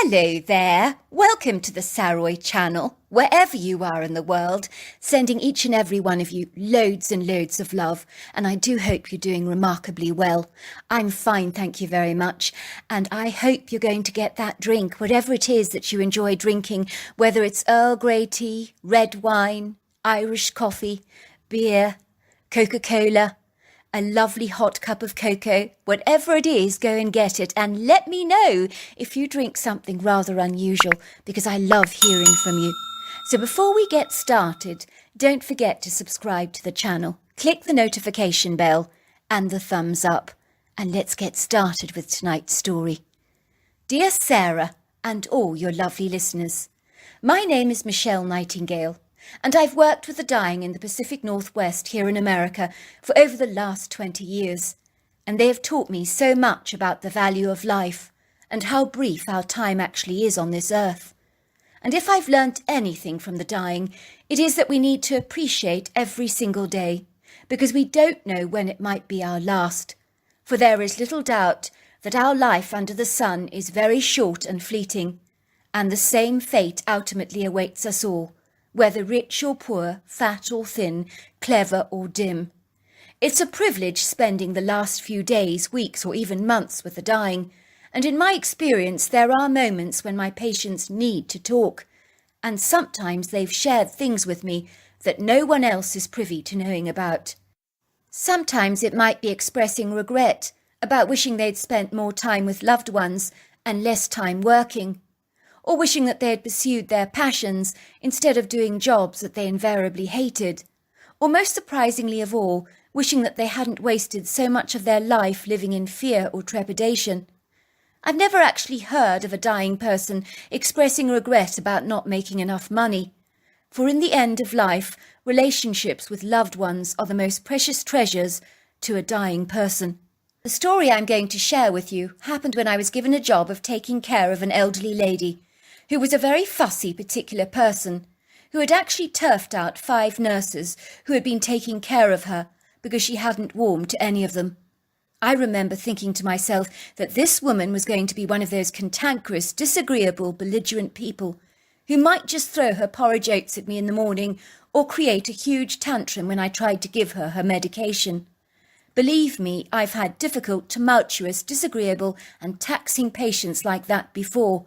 Hello there, welcome to the Saroy channel, wherever you are in the world, sending each and every one of you loads and loads of love, and I do hope you're doing remarkably well. I'm fine, thank you very much, and I hope you're going to get that drink, whatever it is that you enjoy drinking, whether it's Earl Grey tea, red wine, Irish coffee, beer, Coca-Cola, a lovely hot cup of cocoa, whatever it is, go and get it and let me know if you drink something rather unusual because I love hearing from you. So before we get started, don't forget to subscribe to the channel, click the notification bell and the thumbs up, and let's get started with tonight's story. Dear Sarah and all your lovely listeners, my name is Michelle Nightingale, and I've worked with the dying in the Pacific Northwest here in America for over the last 20 years, and they have taught me so much about the value of life and how brief our time actually is on this earth. And if I've learnt anything from the dying, it is that we need to appreciate every single day, because we don't know when it might be our last, for there is little doubt that our life under the sun is very short and fleeting, and the same fate ultimately awaits us all, whether rich or poor, fat or thin, clever or dim. It's a privilege spending the last few days, weeks or even months with the dying, and in my experience there are moments when my patients need to talk, and sometimes they've shared things with me that no one else is privy to knowing about. Sometimes it might be expressing regret about wishing they'd spent more time with loved ones and less time working, or wishing that they had pursued their passions instead of doing jobs that they invariably hated, or most surprisingly of all, wishing that they hadn't wasted so much of their life living in fear or trepidation. I've never actually heard of a dying person expressing regret about not making enough money, for in the end of life, relationships with loved ones are the most precious treasures to a dying person. The story I'm going to share with you happened when I was given a job of taking care of an elderly lady, who was a very fussy particular person, who had actually turfed out 5 nurses who had been taking care of her because she hadn't warmed to any of them. I remember thinking to myself that this woman was going to be one of those cantankerous, disagreeable, belligerent people who might just throw her porridge oats at me in the morning or create a huge tantrum when I tried to give her her medication. Believe me, I've had difficult, tumultuous, disagreeable and taxing patients like that before,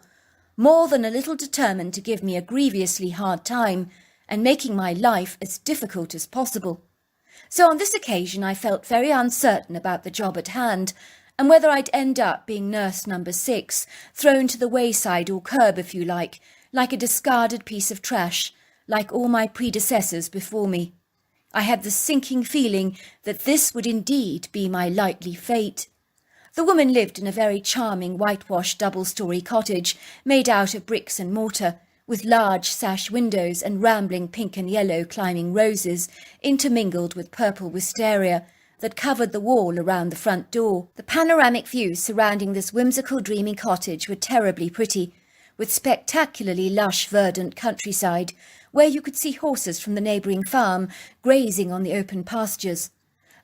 more than a little determined to give me a grievously hard time and making my life as difficult as possible. So on this occasion I felt very uncertain about the job at hand and whether I'd end up being nurse number 6, thrown to the wayside or curb if you like a discarded piece of trash, like all my predecessors before me. I had the sinking feeling that this would indeed be my likely fate. The woman lived in a very charming whitewashed double-storey cottage made out of bricks and mortar, with large sash windows and rambling pink and yellow climbing roses intermingled with purple wisteria that covered the wall around the front door. The panoramic views surrounding this whimsical dreamy cottage were terribly pretty, with spectacularly lush verdant countryside where you could see horses from the neighbouring farm grazing on the open pastures.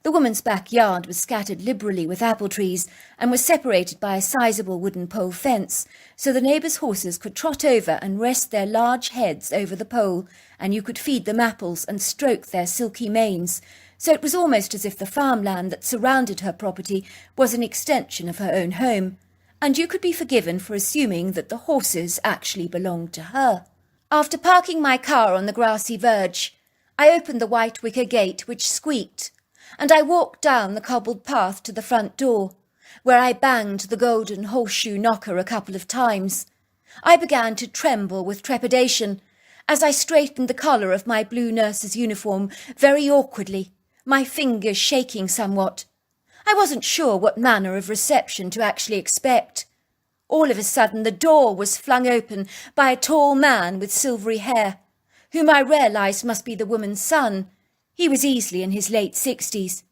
The woman's backyard was scattered liberally with apple trees and was separated by a sizable wooden pole fence, so the neighbours' horses could trot over and rest their large heads over the pole, and you could feed them apples and stroke their silky manes, so it was almost as if the farmland that surrounded her property was an extension of her own home, and you could be forgiven for assuming that the horses actually belonged to her. After parking my car on the grassy verge, I opened the white wicker gate which squeaked, and I walked down the cobbled path to the front door, where I banged the golden horseshoe knocker a couple of times. I began to tremble with trepidation as I straightened the collar of my blue nurse's uniform very awkwardly, my fingers shaking somewhat. I wasn't sure what manner of reception to actually expect. All of a sudden the door was flung open by a tall man with silvery hair, whom I realised must be the woman's son. He was easily in his late 60s.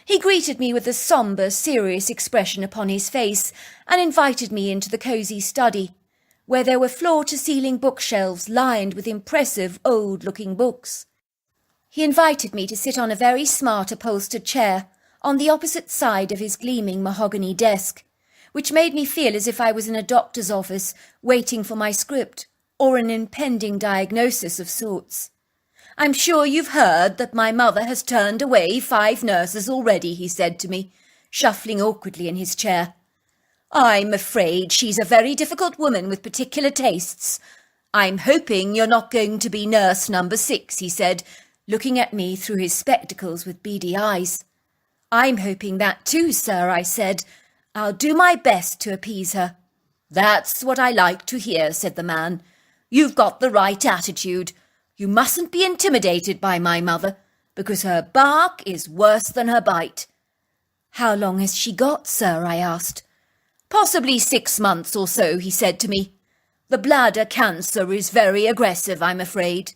He greeted me with a sombre, serious expression upon his face and invited me into the cosy study, where there were floor-to-ceiling bookshelves lined with impressive, old-looking books. He invited me to sit on a very smart upholstered chair on the opposite side of his gleaming mahogany desk, which made me feel as if I was in a doctor's office waiting for my script or an impending diagnosis of sorts. "I'm sure you've heard that my mother has turned away 5 nurses already," he said to me, shuffling awkwardly in his chair. "I'm afraid she's a very difficult woman with particular tastes. I'm hoping you're not going to be nurse number 6, he said, looking at me through his spectacles with beady eyes. "I'm hoping that too, sir," I said. "I'll do my best to appease her." "That's what I like to hear," said the man. "You've got the right attitude. You mustn't be intimidated by my mother, because her bark is worse than her bite." "How long has she got, sir?" I asked. "Possibly 6 months or so," he said to me. "The bladder cancer is very aggressive, I'm afraid."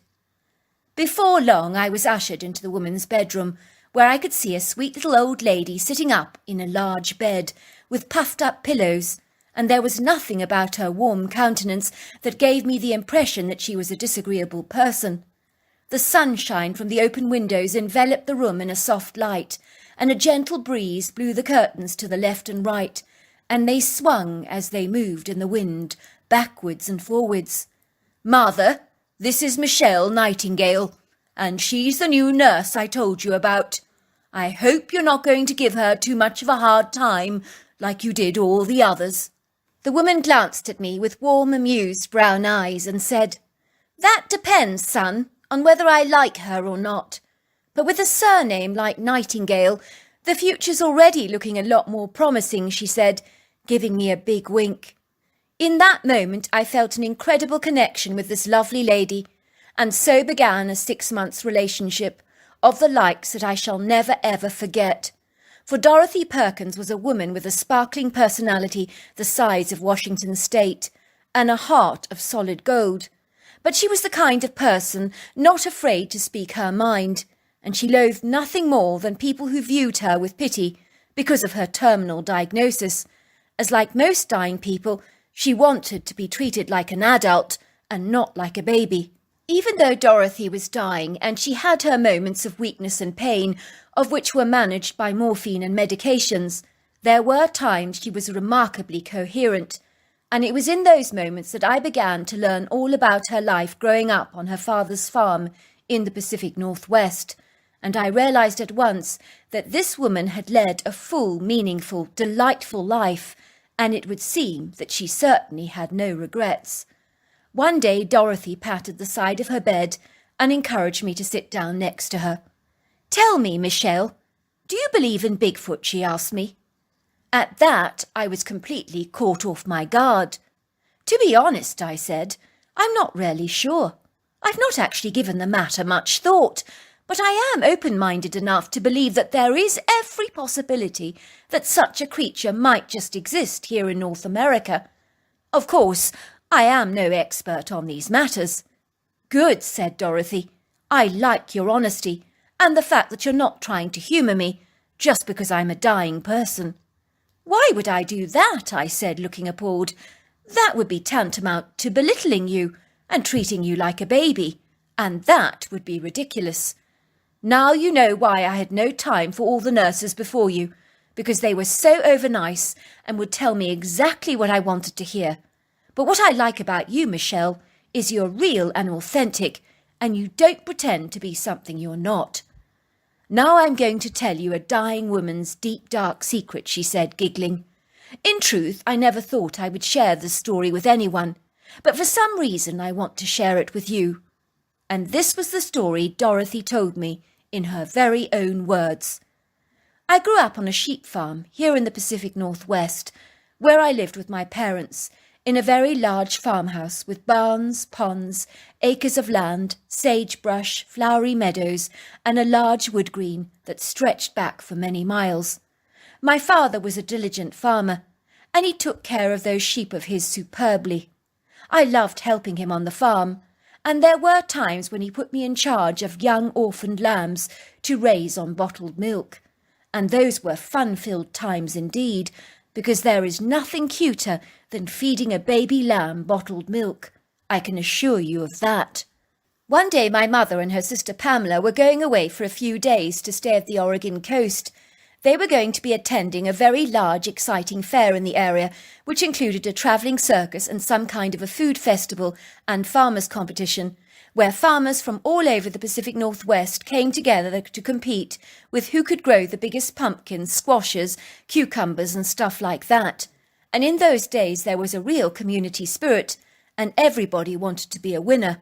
Before long I was ushered into the woman's bedroom, where I could see a sweet little old lady sitting up in a large bed with puffed-up pillows, and there was nothing about her warm countenance that gave me the impression that she was a disagreeable person. The sunshine from the open windows enveloped the room in a soft light, and a gentle breeze blew the curtains to the left and right, and they swung as they moved in the wind, backwards and forwards. "Mother, this is Michelle Nightingale, and she's the new nurse I told you about. I hope you're not going to give her too much of a hard time, like you did all the others." The woman glanced at me with warm, amused brown eyes and said, "That depends, son, on whether I like her or not. But with a surname like Nightingale, the future's already looking a lot more promising," she said, giving me a big wink. In that moment I felt an incredible connection with this lovely lady, and so began a 6-month relationship of the likes that I shall never ever forget. For Dorothy Perkins was a woman with a sparkling personality the size of Washington State, and a heart of solid gold. But she was the kind of person not afraid to speak her mind, and she loathed nothing more than people who viewed her with pity because of her terminal diagnosis, as like most dying people, she wanted to be treated like an adult and not like a baby. Even though Dorothy was dying and she had her moments of weakness and pain, of which were managed by morphine and medications, there were times she was remarkably coherent, and it was in those moments that I began to learn all about her life growing up on her father's farm in the Pacific Northwest, and I realized at once that this woman had led a full, meaningful, delightful life, and it would seem that she certainly had no regrets. One day Dorothy patted the side of her bed and encouraged me to sit down next to her. "Tell me, Michelle, do you believe in Bigfoot?" she asked me. At that, I was completely caught off my guard. "To be honest," I said, "I'm not really sure. I've not actually given the matter much thought, but I am open-minded enough to believe that there is every possibility that such a creature might just exist here in North America. Of course, I am no expert on these matters." "Good," said Dorothy. "I like your honesty, and the fact that you're not trying to humour me, just because I'm a dying person." "Why would I do that?" I said, looking appalled. "That would be tantamount to belittling you and treating you like a baby, and that would be ridiculous. Now you know why I had no time for all the nurses before you, because they were so over-nice and would tell me exactly what I wanted to hear. But what I like about you, Michelle, is you're real and authentic, and you don't pretend to be something you're not." "Now I'm going to tell you a dying woman's deep, dark secret," she said, giggling. "In truth, I never thought I would share this story with anyone, but for some reason I want to share it with you." And this was the story Dorothy told me in her very own words. "I grew up on a sheep farm here in the Pacific Northwest, where I lived with my parents, in a very large farmhouse with barns, ponds, acres of land, sagebrush, flowery meadows, and a large wood green that stretched back for many miles. My father was a diligent farmer, and he took care of those sheep of his superbly. I loved helping him on the farm, and there were times when he put me in charge of young orphaned lambs to raise on bottled milk, and those were fun-filled times indeed, because there is nothing cuter than feeding a baby lamb bottled milk. I can assure you of that. One day my mother and her sister Pamela were going away for a few days to stay at the Oregon coast. They were going to be attending a very large, exciting fair in the area, which included a travelling circus and some kind of a food festival and farmers' competition, where farmers from all over the Pacific Northwest came together to compete with who could grow the biggest pumpkins, squashes, cucumbers and stuff like that. And in those days there was a real community spirit, and everybody wanted to be a winner.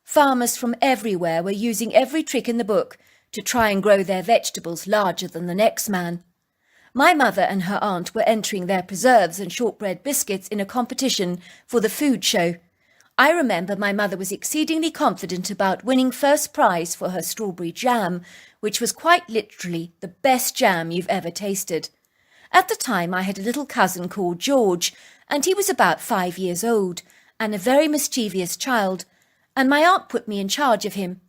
Farmers from everywhere were using every trick in the book to try and grow their vegetables larger than the next man. My mother and her aunt were entering their preserves and shortbread biscuits in a competition for the food show. I remember my mother was exceedingly confident about winning first prize for her strawberry jam, which was quite literally the best jam you've ever tasted. At the time I had a little cousin called George, and he was about 5 years old, and a very mischievous child, and my aunt put me in charge of him.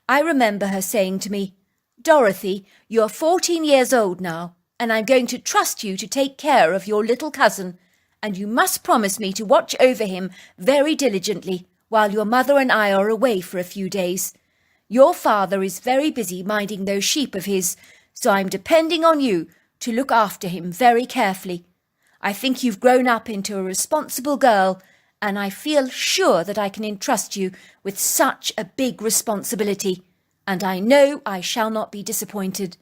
I remember her saying to me, "Dorothy, you're 14 years old now, and I'm going to trust you to take care of your little cousin, and you must promise me to watch over him very diligently while your mother and I are away for a few days. Your father is very busy minding those sheep of his, so I'm depending on you to look after him very carefully. I think you've grown up into a responsible girl, and I feel sure that I can entrust you with such a big responsibility, and I know I shall not be disappointed."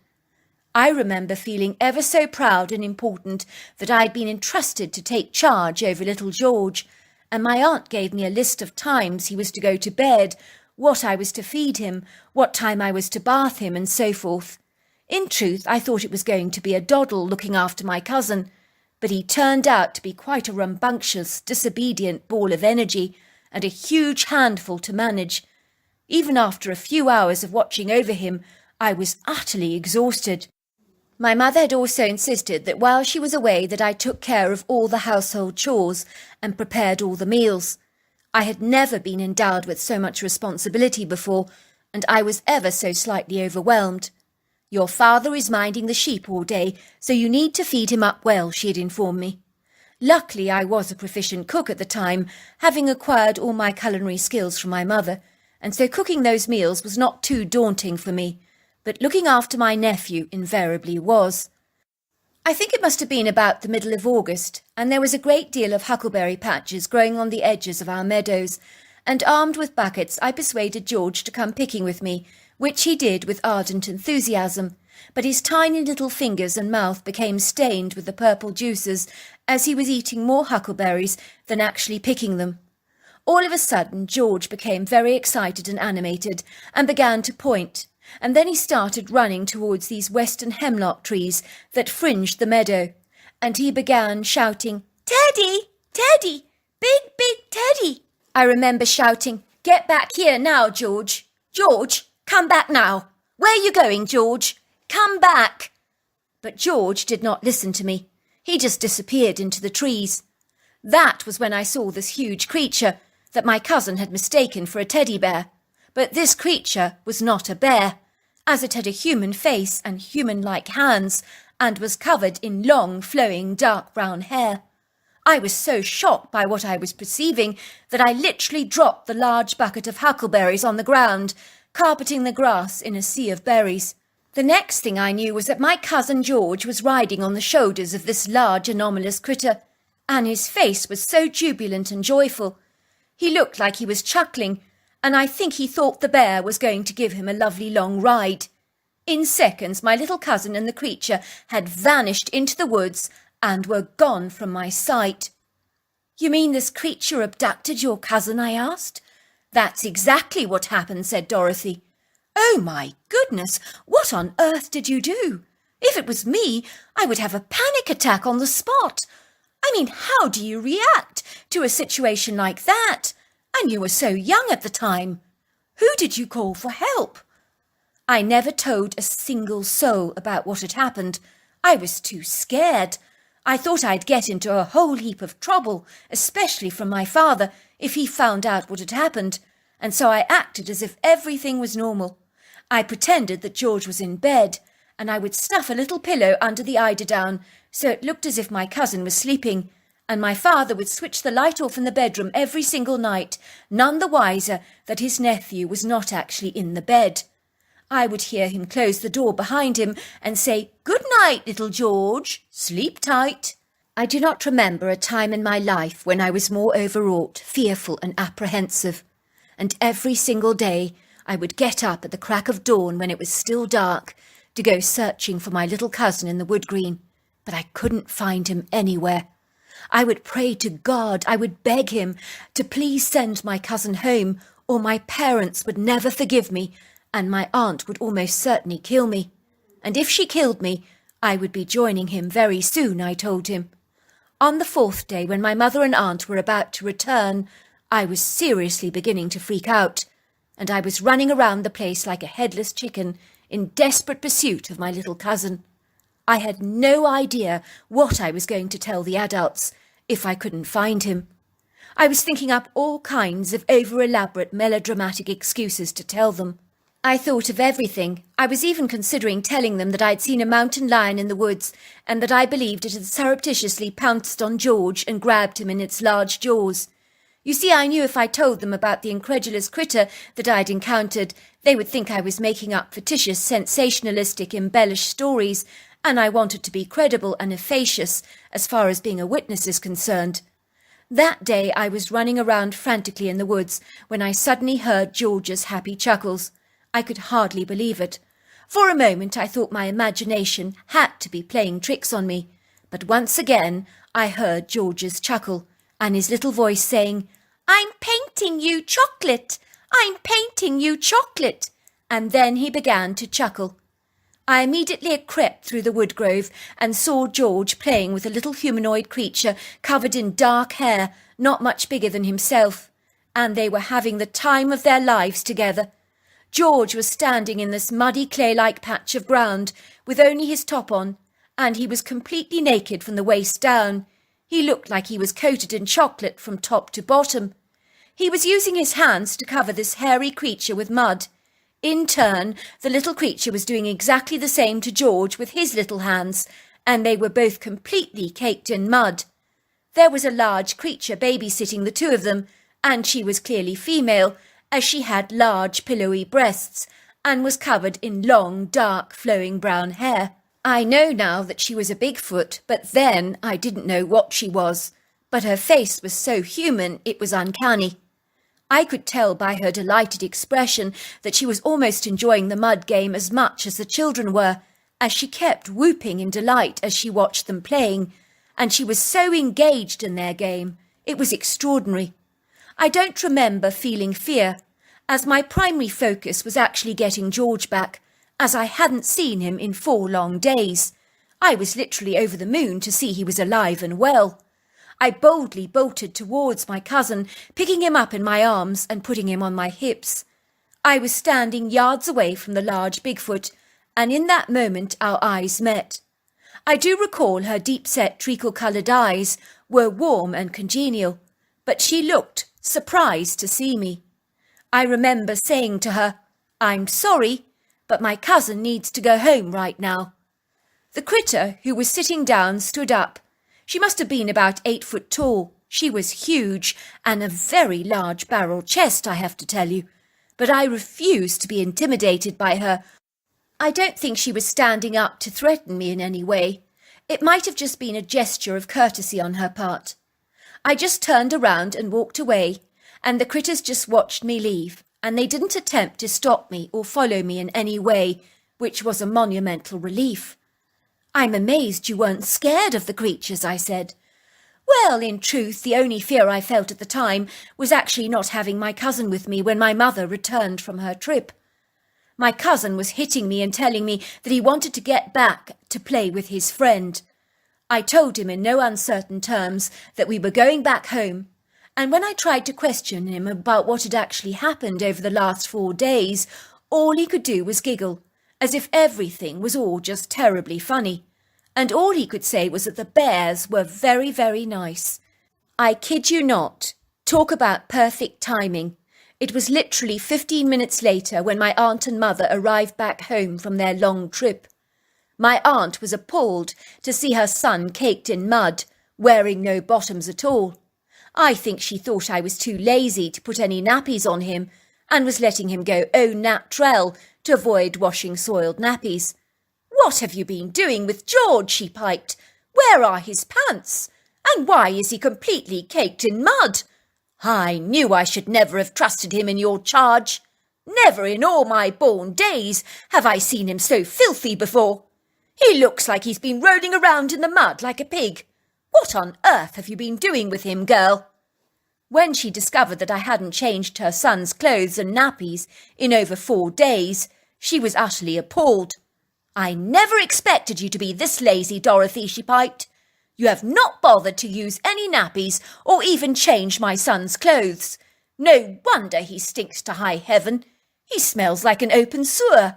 I remember feeling ever so proud and important that I'd been entrusted to take charge over little George, and my aunt gave me a list of times he was to go to bed, what I was to feed him, what time I was to bath him, and so forth. In truth, I thought it was going to be a doddle looking after my cousin, but he turned out to be quite a rambunctious, disobedient ball of energy, and a huge handful to manage. Even after a few hours of watching over him, I was utterly exhausted. My mother had also insisted that while she was away that I took care of all the household chores and prepared all the meals. I had never been endowed with so much responsibility before, and I was ever so slightly overwhelmed. "Your father is minding the sheep all day, so you need to feed him up well," she had informed me. Luckily, I was a proficient cook at the time, having acquired all my culinary skills from my mother, and so cooking those meals was not too daunting for me, but looking after my nephew invariably was. I think it must have been about the middle of August, and there was a great deal of huckleberry patches growing on the edges of our meadows, and armed with buckets I persuaded George to come picking with me, which he did with ardent enthusiasm, but his tiny little fingers and mouth became stained with the purple juices as he was eating more huckleberries than actually picking them. All of a sudden George became very excited and animated, and began to point, and then he started running towards these western hemlock trees that fringed the meadow, and he began shouting, "Teddy! Teddy! Big, big Teddy!" I remember shouting, "Get back here now, George! George, come back now! Where are you going, George? Come back!" But George did not listen to me. He just disappeared into the trees. That was when I saw this huge creature that my cousin had mistaken for a teddy bear. But this creature was not a bear, as it had a human face and human-like hands, and was covered in long, flowing, dark brown hair. I was so shocked by what I was perceiving that I literally dropped the large bucket of huckleberries on the ground, carpeting the grass in a sea of berries. The next thing I knew was that my cousin George was riding on the shoulders of this large, anomalous critter, and his face was so jubilant and joyful. He looked like he was chuckling, and I think he thought the bear was going to give him a lovely long ride. In seconds, my little cousin and the creature had vanished into the woods and were gone from my sight. "You mean this creature abducted your cousin?" I asked. "That's exactly what happened," said Dorothy. "Oh, my goodness, what on earth did you do? If it was me, I would have a panic attack on the spot. I mean, how do you react to a situation like that? And you were so young at the time. Who did you call for help?" I never told a single soul about what had happened. I was too scared. I thought I'd get into a whole heap of trouble, especially from my father, if he found out what had happened, and so I acted as if everything was normal. I pretended that George was in bed, and I would stuff a little pillow under the eiderdown so it looked as if my cousin was sleeping, and my father would switch the light off in the bedroom every single night, none the wiser that his nephew was not actually in the bed. I would hear him close the door behind him and say, "Good night, little George, sleep tight." I do not remember a time in my life when I was more overwrought, fearful and apprehensive. And every single day I would get up at the crack of dawn when it was still dark to go searching for my little cousin in the wood green, but I couldn't find him anywhere. I would pray to God, I would beg him to please send my cousin home, or my parents would never forgive me, and my aunt would almost certainly kill me. And if she killed me, I would be joining him very soon, I told him. On the fourth day, when my mother and aunt were about to return, I was seriously beginning to freak out, and I was running around the place like a headless chicken in desperate pursuit of my little cousin. I had no idea what I was going to tell the adults if I couldn't find him. I was thinking up all kinds of over-elaborate melodramatic excuses to tell them. I thought of everything. I was even considering telling them that I'd seen a mountain lion in the woods and that I believed it had surreptitiously pounced on George and grabbed him in its large jaws. You see, I knew if I told them about the incredulous critter that I'd encountered, they would think I was making up fictitious, sensationalistic, embellished stories, and I wanted to be credible and efficacious as far as being a witness is concerned. That day I was running around frantically in the woods when I suddenly heard George's happy chuckles. I could hardly believe it. For a moment I thought my imagination had to be playing tricks on me, but once again I heard George's chuckle and his little voice saying, "I'm painting you chocolate! I'm painting you chocolate!" And then he began to chuckle. I immediately crept through the wood grove and saw George playing with a little humanoid creature covered in dark hair, not much bigger than himself, and they were having the time of their lives together. George was standing in this muddy clay-like patch of ground with only his top on, and he was completely naked from the waist down. He looked like he was coated in chocolate from top to bottom. He was using his hands to cover this hairy creature with mud. In turn, the little creature was doing exactly the same to George with his little hands, and they were both completely caked in mud. There was a large creature babysitting the two of them, and she was clearly female, as she had large pillowy breasts and was covered in long, dark, flowing brown hair. I know now that she was a Bigfoot, but then I didn't know what she was. But her face was so human it was uncanny. I could tell by her delighted expression that she was almost enjoying the mud game as much as the children were, as she kept whooping in delight as she watched them playing, and she was so engaged in their game. It was extraordinary. I don't remember feeling fear, as my primary focus was actually getting George back, as I hadn't seen him in 4 long days. I was literally over the moon to see he was alive and well. I boldly bolted towards my cousin, picking him up in my arms and putting him on my hips. I was standing yards away from the large Bigfoot, and in that moment our eyes met. I do recall her deep-set treacle-coloured eyes were warm and congenial, but she looked surprised to see me. I remember saying to her, "I'm sorry, but my cousin needs to go home right now." The critter, who was sitting down, stood up. She must have been about 8 foot tall. She was huge and a very large barrel chest, I have to tell you. But I refused to be intimidated by her. I don't think she was standing up to threaten me in any way. It might have just been a gesture of courtesy on her part. I just turned around and walked away, and the critters just watched me leave, and they didn't attempt to stop me or follow me in any way, which was a monumental relief. "I'm amazed you weren't scared of the creatures," I said. "Well, in truth, the only fear I felt at the time was actually not having my cousin with me when my mother returned from her trip. My cousin was hitting me and telling me that he wanted to get back to play with his friend. I told him in no uncertain terms that we were going back home, and when I tried to question him about what had actually happened over the last 4 days, all he could do was giggle, as if everything was all just terribly funny, and all he could say was that the bears were very, very nice. I kid you not. Talk about perfect timing. It was literally 15 minutes later when my aunt and mother arrived back home from their long trip. My aunt was appalled to see her son caked in mud, wearing no bottoms at all. I think she thought I was too lazy to put any nappies on him, and was letting him go au naturel, to avoid washing soiled nappies. "What have you been doing with George?" she piped. "Where are his pants? And why is he completely caked in mud? I knew I should never have trusted him in your charge. Never in all my born days have I seen him so filthy before. He looks like he's been rolling around in the mud like a pig. What on earth have you been doing with him, girl?" When she discovered that I hadn't changed her son's clothes and nappies in over 4 days, she was utterly appalled. "I never expected you to be this lazy, Dorothy," she piped. "You have not bothered to use any nappies or even change my son's clothes. No wonder he stinks to high heaven. He smells like an open sewer.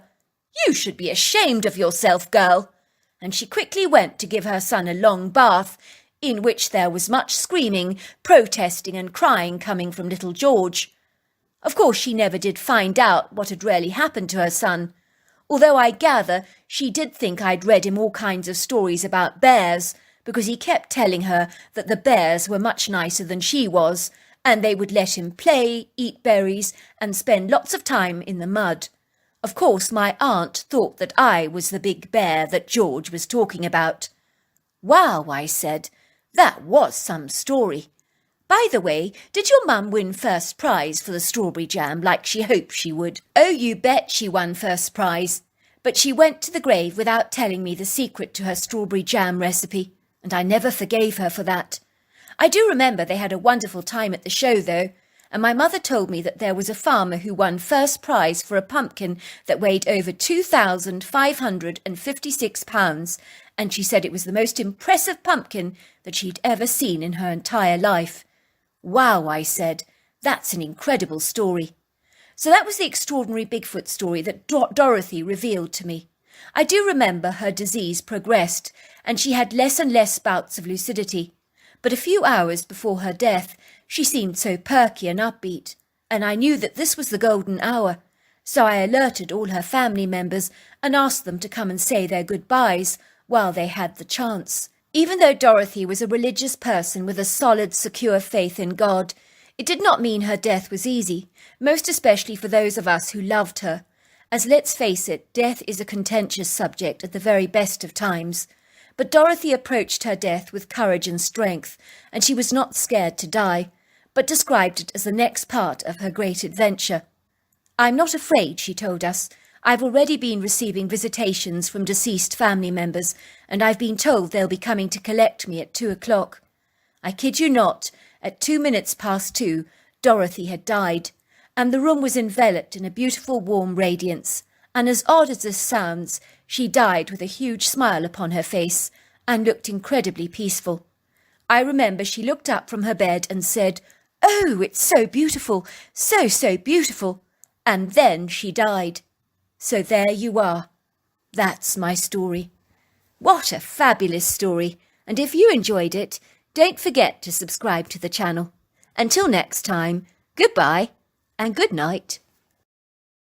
You should be ashamed of yourself, girl." And she quickly went to give her son a long bath, in which there was much screaming, protesting and crying coming from little George. Of course, she never did find out what had really happened to her son, although I gather she did think I'd read him all kinds of stories about bears, because he kept telling her that the bears were much nicer than she was, and they would let him play, eat berries, and spend lots of time in the mud. Of course, my aunt thought that I was the big bear that George was talking about. "Wow," I said, "that was some story. By the way, did your mum win first prize for the strawberry jam like she hoped she would?" "Oh, you bet she won first prize. But she went to the grave without telling me the secret to her strawberry jam recipe, and I never forgave her for that. I do remember they had a wonderful time at the show, though, and my mother told me that there was a farmer who won first prize for a pumpkin that weighed over 2,556 pounds, and she said it was the most impressive pumpkin that she'd ever seen in her entire life." "Wow," I said, "that's an incredible story." So that was the extraordinary Bigfoot story that Dorothy revealed to me. I do remember her disease progressed, and she had less and less bouts of lucidity. But a few hours before her death, she seemed so perky and upbeat, and I knew that this was the golden hour. So I alerted all her family members and asked them to come and say their goodbyes while they had the chance. Even though Dorothy was a religious person with a solid, secure faith in God, it did not mean her death was easy, most especially for those of us who loved her. As let's face it, death is a contentious subject at the very best of times. But Dorothy approached her death with courage and strength, and she was not scared to die, but described it as the next part of her great adventure. "I'm not afraid," she told us. "I've already been receiving visitations from deceased family members, and I've been told they'll be coming to collect me at 2 o'clock. I kid you not, at 2 minutes past 2, Dorothy had died, and the room was enveloped in a beautiful warm radiance, and as odd as this sounds, she died with a huge smile upon her face and looked incredibly peaceful. I remember she looked up from her bed and said, 'Oh, it's so beautiful, so, so beautiful,' and then she died. So there you are. That's my story." What a fabulous story, and if you enjoyed it, don't forget to subscribe to the channel. Until next time, goodbye and good night.